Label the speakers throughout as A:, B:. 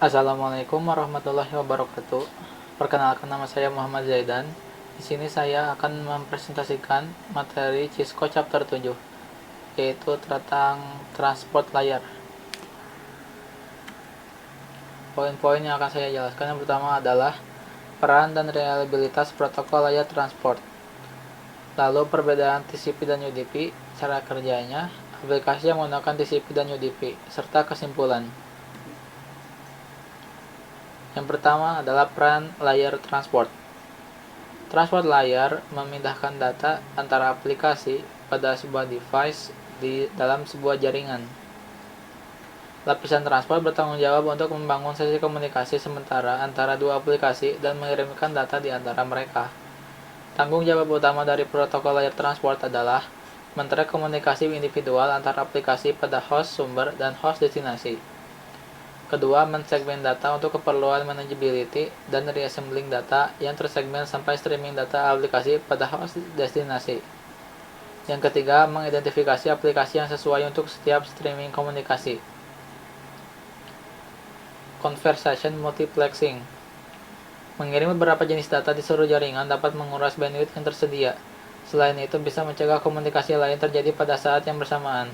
A: Assalamualaikum warahmatullahi wabarakatuh. Perkenalkan, nama saya Muhammad Zaidan. Di sini saya akan mempresentasikan materi Cisco chapter 7, yaitu tentang transport layar. Poin-poin yang akan saya jelaskan yang pertama adalah peran dan reliabilitas protokol layar transport. Lalu perbedaan TCP dan UDP, cara kerjanya, aplikasi yang menggunakan TCP dan UDP, serta kesimpulan. Yang pertama adalah peran layar transport. Transport layar memindahkan data antara aplikasi pada sebuah device di dalam sebuah jaringan. Lapisan transport bertanggung jawab untuk membangun sesi komunikasi sementara antara dua aplikasi dan mengirimkan data di antara mereka. Tanggung jawab utama dari protokol layar transport adalah men-track komunikasi individual antara aplikasi pada host sumber dan host destinasi. Kedua, mensegmen data untuk keperluan manageability dan reassembling data yang tersegmen sampai streaming data aplikasi pada host destinasi. Yang ketiga, mengidentifikasi aplikasi yang sesuai untuk setiap streaming komunikasi. Conversation multiplexing. Mengirim beberapa jenis data di seluruh jaringan dapat menguras bandwidth yang tersedia. Selain itu, bisa mencegah komunikasi lain terjadi pada saat yang bersamaan,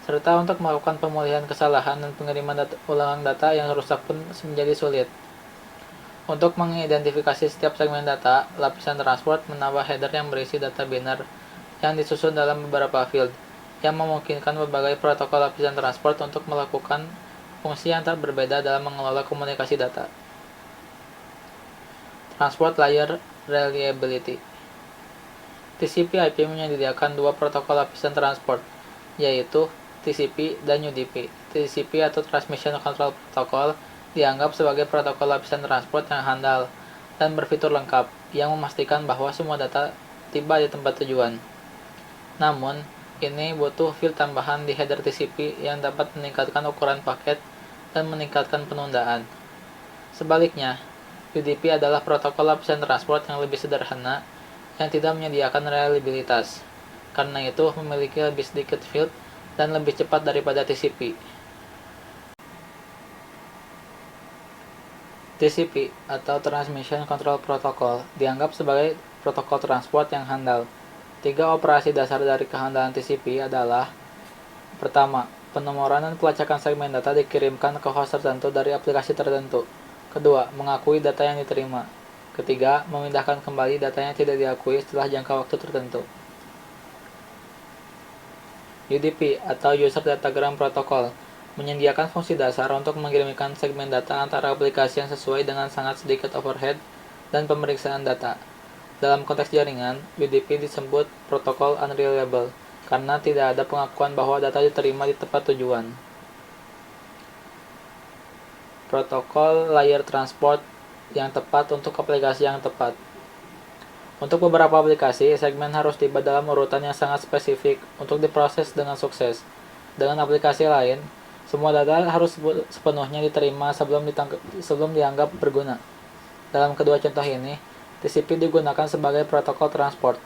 A: serta untuk melakukan pemulihan kesalahan dan pengiriman ulang data yang rusak pun menjadi sulit. Untuk mengidentifikasi setiap segmen data, lapisan transport menambah header yang berisi data biner yang disusun dalam beberapa field, yang memungkinkan berbagai protokol lapisan transport untuk melakukan fungsi yang berbeda dalam mengelola komunikasi data. Transport Layer Reliability. TCP/IP menyediakan dua protokol lapisan transport, yaitu TCP dan UDP. TCP atau Transmission Control Protocol dianggap sebagai protokol lapisan transport yang handal dan berfitur lengkap, yang memastikan bahwa semua data tiba di tempat tujuan. Namun, ini butuh field tambahan di header TCP yang dapat meningkatkan ukuran paket dan meningkatkan penundaan. Sebaliknya, UDP adalah protokol lapisan transport yang lebih sederhana yang tidak menyediakan reliabilitas. Karena itu, memiliki lebih sedikit field dan lebih cepat daripada TCP. TCP atau Transmission Control Protocol dianggap sebagai protokol transport yang handal. Tiga operasi dasar dari kehandalan TCP adalah: pertama, penomoran dan pelacakan segmen data dikirimkan ke host tertentu dari aplikasi tertentu. Kedua, mengakui data yang diterima. Ketiga, memindahkan kembali data yang tidak diakui setelah jangka waktu tertentu. UDP atau User Datagram Protocol menyediakan fungsi dasar untuk mengirimkan segmen data antara aplikasi yang sesuai dengan sangat sedikit overhead dan pemeriksaan data. Dalam konteks jaringan, UDP disebut protokol unreliable karena tidak ada pengakuan bahwa data diterima di tempat tujuan. Protokol layar transport yang tepat untuk aplikasi yang tepat. Untuk beberapa aplikasi, segmen harus tiba dalam urutan yang sangat spesifik untuk diproses dengan sukses. Dengan aplikasi lain, semua data harus sepenuhnya diterima sebelum dianggap berguna. Dalam kedua contoh ini, TCP digunakan sebagai protokol transport.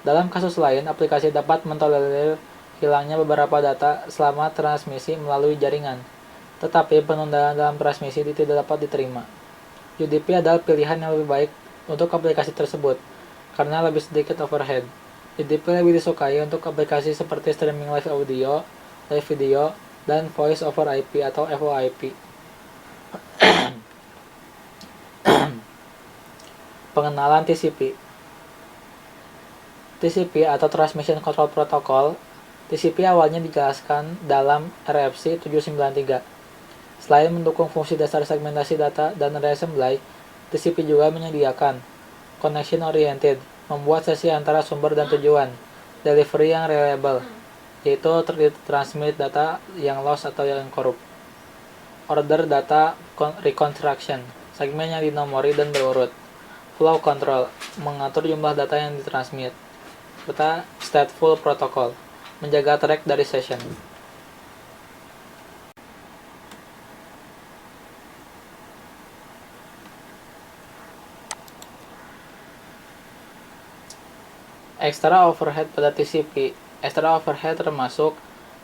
A: Dalam kasus lain, aplikasi dapat mentolerir hilangnya beberapa data selama transmisi melalui jaringan, tetapi penundaan dalam transmisi tidak dapat diterima. UDP adalah pilihan yang lebih baik untuk aplikasi tersebut, karena lebih sedikit overhead. UDP lebih disukai untuk aplikasi seperti streaming live audio, live video, dan voice over IP atau VoIP. Pengenalan TCP. TCP atau Transmission Control Protocol. TCP awalnya dijelaskan dalam RFC 793. Selain mendukung fungsi dasar segmentasi data dan reassembly, TCP juga menyediakan connection oriented, membuat sesi antara sumber dan tujuan, delivery yang reliable, yaitu transmit data yang lost atau yang korup, order data reconstruction, segmen yang dinomori dan berurut, flow control, mengatur jumlah data yang ditransmit, serta stateful protocol, menjaga track dari session. Extra overhead pada TCP. Extra overhead termasuk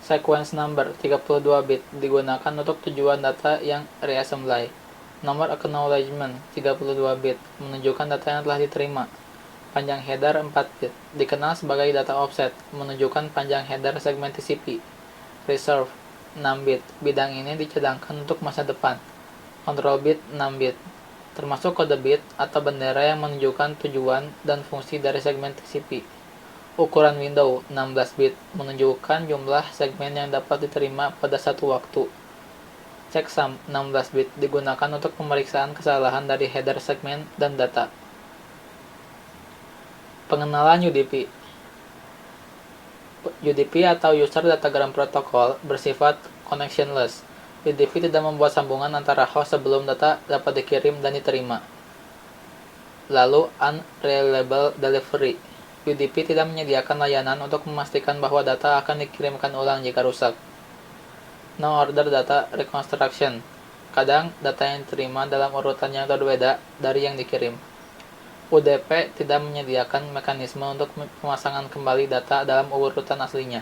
A: Sequence number 32 bit digunakan untuk tujuan data yang reassembly. Nomor acknowledgement 32 bit menunjukkan data yang telah diterima. Panjang header 4 bit dikenal sebagai data offset menunjukkan panjang header segmen TCP. Reserve 6 bit bidang ini dicadangkan untuk masa depan. Control bit 6 bit termasuk kode bit atau bendera yang menunjukkan tujuan dan fungsi dari segmen TCP. Ukuran window 16 bit menunjukkan jumlah segmen yang dapat diterima pada satu waktu. Checksum 16 bit digunakan untuk pemeriksaan kesalahan dari header segmen dan data. Pengenalan UDP. UDP atau User Datagram Protocol bersifat connectionless. UDP tidak membuat sambungan antara host sebelum data dapat dikirim dan diterima. Lalu, Unreliable Delivery. UDP tidak menyediakan layanan untuk memastikan bahwa data akan dikirimkan ulang jika rusak. No Order Data Reconstruction. Kadang, data yang diterima dalam urutan yang berbeda dari yang dikirim. UDP tidak menyediakan mekanisme untuk pemasangan kembali data dalam urutan aslinya.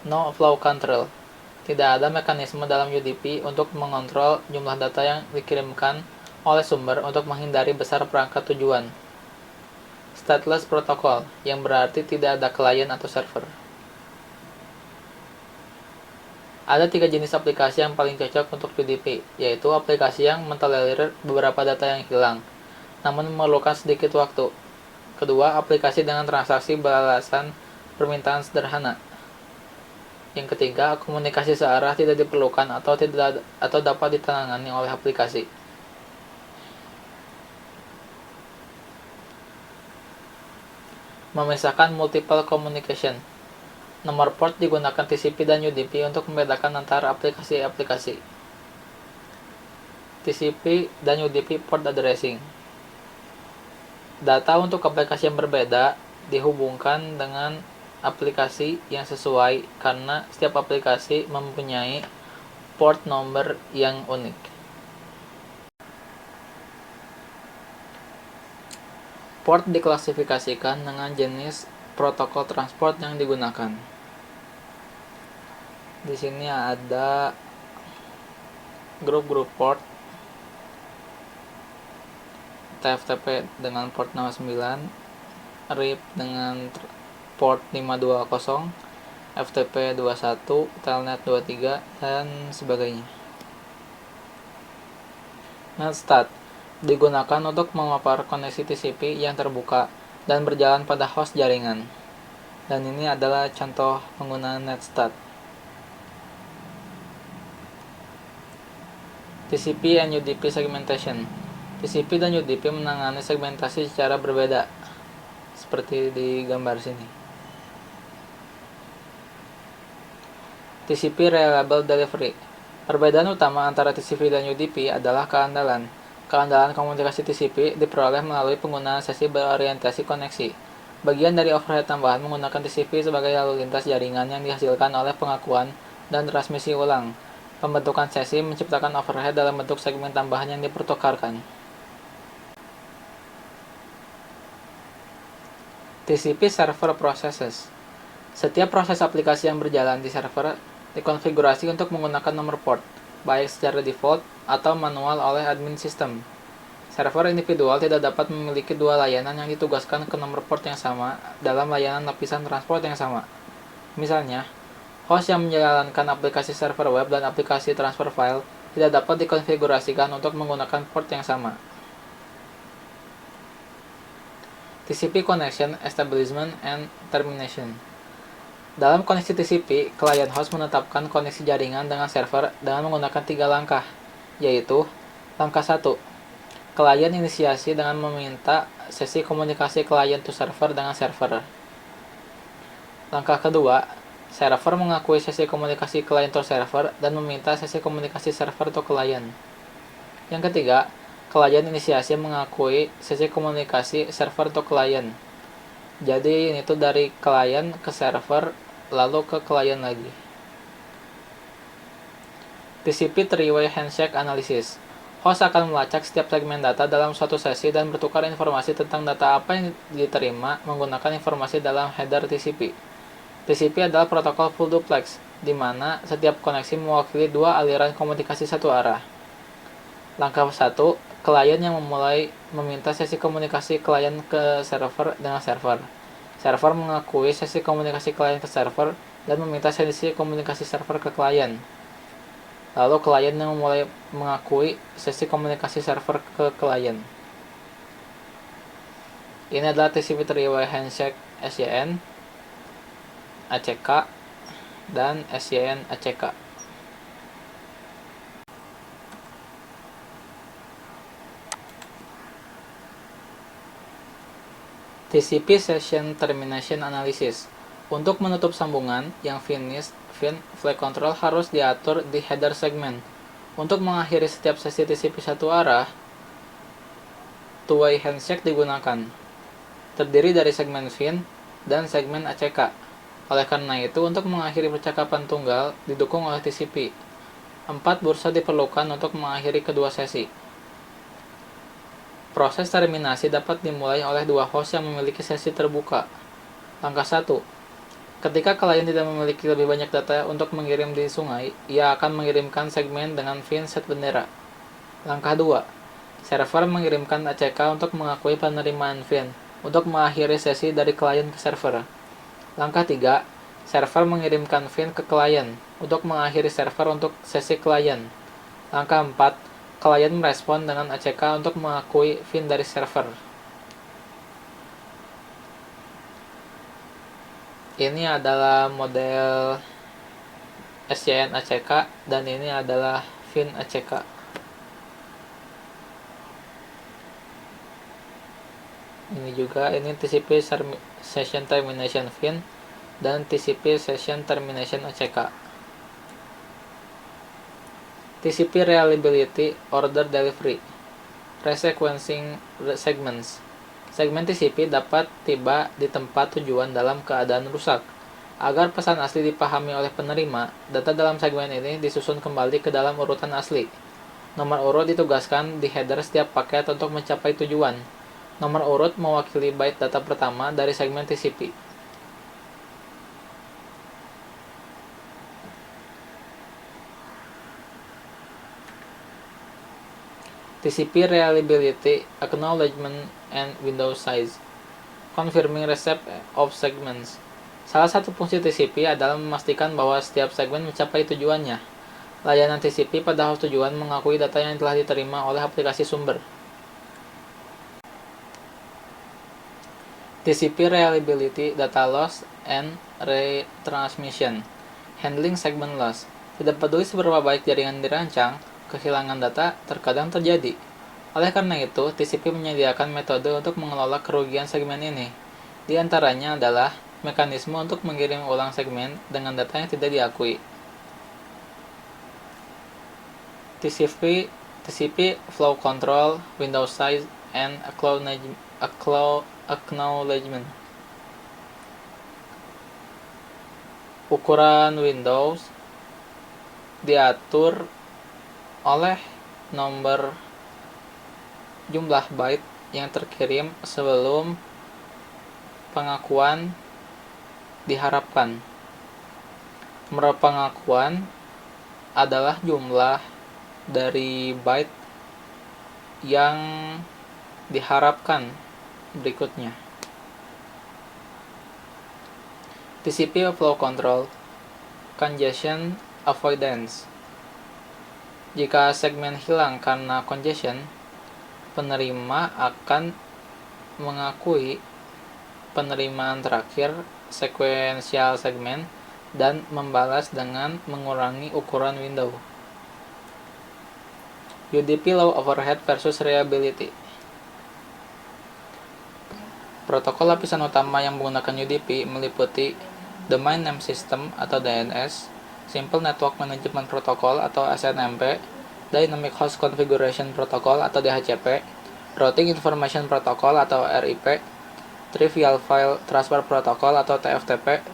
A: No Flow Control. Tidak ada mekanisme dalam UDP untuk mengontrol jumlah data yang dikirimkan oleh sumber untuk menghindari besar perangkat tujuan. Stateless Protocol, yang berarti tidak ada klien atau server. Ada 3 jenis aplikasi yang paling cocok untuk UDP, yaitu aplikasi yang mentolerir beberapa data yang hilang, namun memerlukan sedikit waktu. Kedua, aplikasi dengan transaksi beralasan permintaan sederhana. Yang ketiga, komunikasi searah tidak diperlukan atau dapat ditangani oleh aplikasi. Memisahkan multiple communication. Nomor port digunakan TCP dan UDP untuk membedakan antara aplikasi-aplikasi. TCP dan UDP port addressing. Data untuk aplikasi yang berbeda dihubungkan dengan aplikasi yang sesuai karena setiap aplikasi mempunyai port number yang unik. Port diklasifikasikan dengan jenis protokol transport yang digunakan. Di sini ada grup-grup port. TFTP dengan port 69, RIP dengan port 520, FTP 21, Telnet 23, dan sebagainya. Netstat digunakan untuk memapar koneksi TCP yang terbuka dan berjalan pada host jaringan. Dan ini adalah contoh penggunaan Netstat. TCP and UDP segmentation. TCP dan UDP menangani segmentasi secara berbeda, seperti di gambar sini. TCP Reliable Delivery. Perbedaan utama antara TCP dan UDP adalah keandalan. Keandalan komunikasi TCP diperoleh melalui penggunaan sesi berorientasi koneksi. Bagian dari overhead tambahan menggunakan TCP sebagai lalu lintas jaringan yang dihasilkan oleh pengakuan dan transmisi ulang. Pembentukan sesi menciptakan overhead dalam bentuk segmen tambahan yang dipertukarkan. TCP Server Processes. Setiap proses aplikasi yang berjalan di server dikonfigurasi untuk menggunakan nomor port, baik secara default atau manual oleh admin sistem. Server individual tidak dapat memiliki dua layanan yang ditugaskan ke nomor port yang sama dalam layanan lapisan transport yang sama. Misalnya, host yang menjalankan aplikasi server web dan aplikasi transfer file tidak dapat dikonfigurasikan untuk menggunakan port yang sama. TCP Connection Establishment and Termination. Dalam koneksi TCP, klien host menetapkan koneksi jaringan dengan server dengan menggunakan 3 langkah, yaitu langkah 1. Klien inisiasi dengan meminta sesi komunikasi klien to server dengan server. Langkah kedua, server mengakui sesi komunikasi klien to server dan meminta sesi komunikasi server to klien. Yang ketiga, klien inisiasi mengakui sesi komunikasi server to klien. Jadi ini tuh dari klien ke server lalu ke klien lagi. TCP Three-Way Handshake Analysis. Host akan melacak setiap segmen data dalam suatu sesi dan bertukar informasi tentang data apa yang diterima menggunakan informasi dalam header TCP. TCP adalah protokol full duplex, di mana setiap koneksi mewakili dua aliran komunikasi satu arah. Langkah 1, klien yang meminta sesi komunikasi klien ke server dengan server. Server mengakui sesi komunikasi klien ke server dan meminta sesi komunikasi server ke klien. Lalu klien yang mengakui sesi komunikasi server ke klien. Ini adalah TCP three-way handshake SYN, ACK, dan SYN ACK. TCP Session Termination Analysis. Untuk menutup sambungan yang finished, flag control harus diatur di header segmen. Untuk mengakhiri setiap sesi TCP satu arah, two-way handshake digunakan. Terdiri dari segmen fin dan segmen ACK. Oleh karena itu, untuk mengakhiri percakapan tunggal didukung oleh TCP. 4 bursa diperlukan untuk mengakhiri kedua sesi. Proses terminasi dapat dimulai oleh dua host yang memiliki sesi terbuka. Langkah 1. Ketika klien tidak memiliki lebih banyak data untuk mengirim di sungai, ia akan mengirimkan segmen dengan fin set bendera. Langkah 2. Server mengirimkan ACK untuk mengakui penerimaan fin, untuk mengakhiri sesi dari klien ke server. Langkah 3. Server mengirimkan fin ke klien, untuk mengakhiri server untuk sesi klien. Langkah 4. Klien merespon dengan ACK untuk mengakui fin dari server. Ini adalah model SYN ACK dan ini adalah fin ACK. Ini juga, ini TCP Session Termination fin dan TCP Session Termination ACK. TCP Reliability Order Delivery Resequencing Segments. Segmen TCP dapat tiba di tempat tujuan dalam keadaan rusak. Agar pesan asli dipahami oleh penerima, data dalam segmen ini disusun kembali ke dalam urutan asli. Nomor urut ditugaskan di header setiap paket untuk mencapai tujuan. Nomor urut mewakili byte data pertama dari segmen TCP. TCP Reliability Acknowledgement and Window Size. Confirming Receipt of Segments. Salah satu fungsi TCP adalah memastikan bahwa setiap segmen mencapai tujuannya. Layanan TCP pada host tujuan mengakui data yang telah diterima oleh aplikasi sumber. TCP Reliability Data Loss and Retransmission. Handling Segment Loss. Tidak peduli seberapa baik jaringan dirancang, kehilangan data terkadang terjadi. Oleh karena itu, TCP menyediakan metode untuk mengelola kerugian segmen ini. Di antaranya adalah mekanisme untuk mengirim ulang segmen dengan data yang tidak diakui. TCP Flow Control, Window Size, and Acknowledgement. Ukuran Windows diatur oleh nomor jumlah byte yang terkirim sebelum pengakuan diharapkan. Nomor pengakuan adalah jumlah dari byte yang diharapkan berikutnya. TCP Flow Control, Congestion Avoidance. Jika segmen hilang karena congestion, penerima akan mengakui penerimaan terakhir sekuensial segmen dan membalas dengan mengurangi ukuran window. UDP Low Overhead versus Reliability. Protokol lapisan utama yang menggunakan UDP meliputi Domain Name System atau DNS, Simple Network Management Protocol atau SNMP, Dynamic Host Configuration Protocol atau DHCP, Routing Information Protocol atau RIP, Trivial File Transfer Protocol atau TFTP,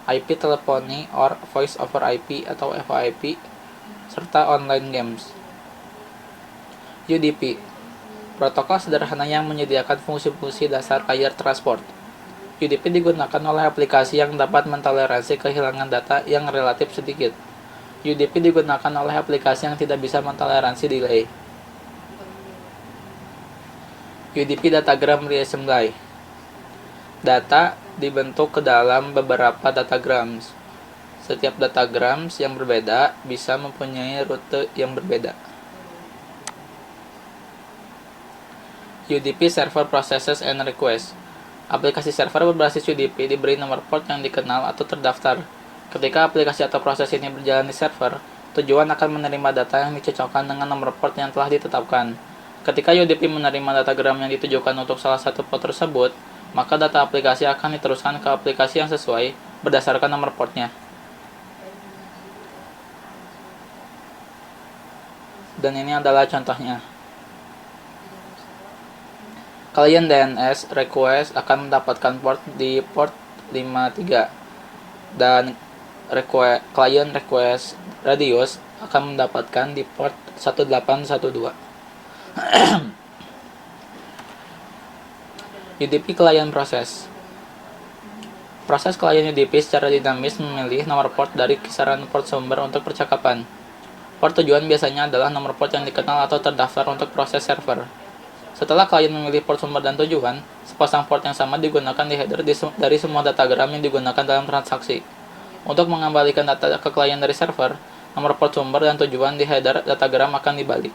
A: IP Telephony or Voice over IP atau VoIP, serta Online Games. UDP, protokol sederhana yang menyediakan fungsi-fungsi dasar layer transport. UDP digunakan oleh aplikasi yang dapat mentoleransi kehilangan data yang relatif sedikit. UDP digunakan oleh aplikasi yang tidak bisa mentoleransi delay. UDP Datagram Reassembly. Data dibentuk ke dalam beberapa datagrams. Setiap datagrams yang berbeda bisa mempunyai rute yang berbeda. UDP Server Processes and Requests. Aplikasi server berbasis UDP diberi nomor port yang dikenal atau terdaftar. Ketika aplikasi atau proses ini berjalan di server, tujuan akan menerima data yang dicocokkan dengan nomor port yang telah ditetapkan. Ketika UDP menerima datagram yang ditujukan untuk salah satu port tersebut, maka data aplikasi akan diteruskan ke aplikasi yang sesuai berdasarkan nomor portnya. Dan ini adalah contohnya. Klien DNS request akan mendapatkan port di port 53 dan klien request radius akan mendapatkan di port 1812. UDP klien proses. Proses klien UDP secara dinamis memilih nomor port dari kisaran port sumber untuk percakapan. Port tujuan biasanya adalah nomor port yang dikenal atau terdaftar untuk proses server. Setelah klien memilih port sumber dan tujuan, sepasang port yang sama digunakan di header dari semua datagram yang digunakan dalam transaksi. Untuk mengembalikan data ke klien dari server, nomor port sumber dan tujuan di header datagram akan dibalik.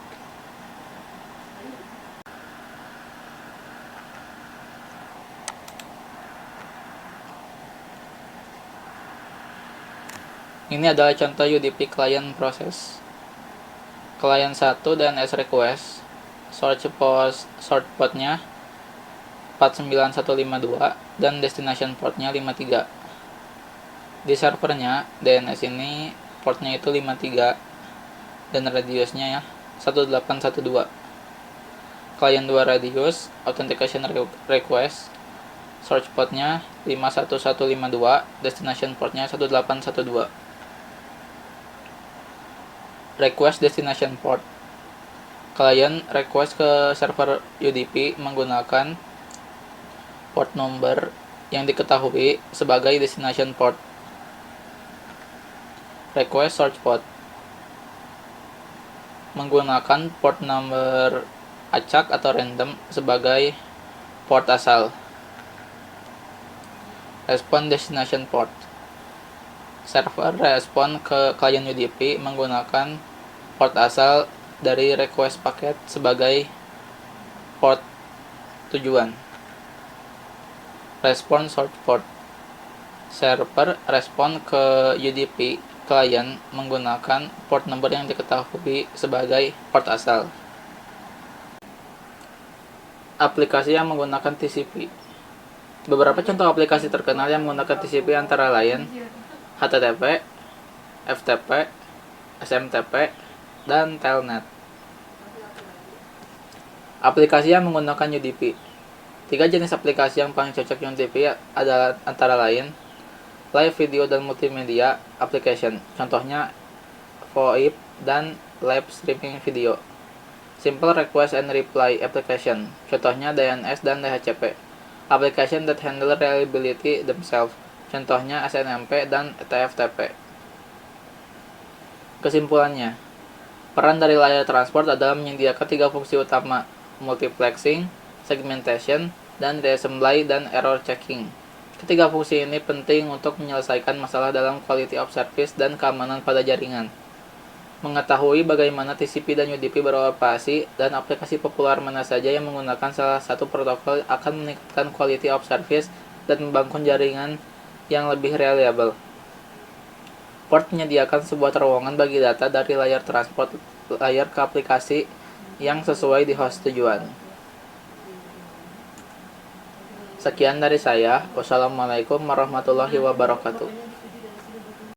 A: Ini adalah contoh UDP client process. Client 1 DNS request, sort portnya 49152 dan destination portnya 53. Di servernya DNS ini portnya itu 53 dan radiusnya ya 1812. Client 2 radius authentication request, source portnya 51152, destination portnya 1812. Request destination port. Client request ke server UDP menggunakan port number yang diketahui sebagai destination port. Request source port menggunakan port number acak atau random sebagai port asal. Respon destination port. Server respon ke klien UDP menggunakan port asal dari request paket sebagai port tujuan. Respon source port. Server respon ke UDP klien menggunakan port number yang diketahui sebagai port asal. Aplikasi yang menggunakan TCP. Beberapa contoh aplikasi terkenal yang menggunakan TCP antara lain HTTP, FTP, SMTP, dan Telnet. Aplikasi yang menggunakan UDP. 3 jenis aplikasi yang paling cocok UDP adalah antara lain live video dan multimedia application, contohnya VoIP dan live streaming video. Simple request and reply application, contohnya DNS dan DHCP. Application that handle reliability themselves, contohnya SNMP dan TFTP. Kesimpulannya, peran dari layar transport adalah menyediakan 3 fungsi utama: multiplexing, segmentation, dan reassembly dan error checking. Ketiga fungsi ini penting untuk menyelesaikan masalah dalam quality of service dan keamanan pada jaringan. Mengetahui bagaimana TCP dan UDP beroperasi dan aplikasi populer mana saja yang menggunakan salah satu protokol akan meningkatkan quality of service dan membangun jaringan yang lebih reliable. Port menyediakan sebuah terowongan bagi data dari layar transport layar ke aplikasi yang sesuai di host tujuan. Sekian dari saya. Wassalamualaikum warahmatullahi wabarakatuh.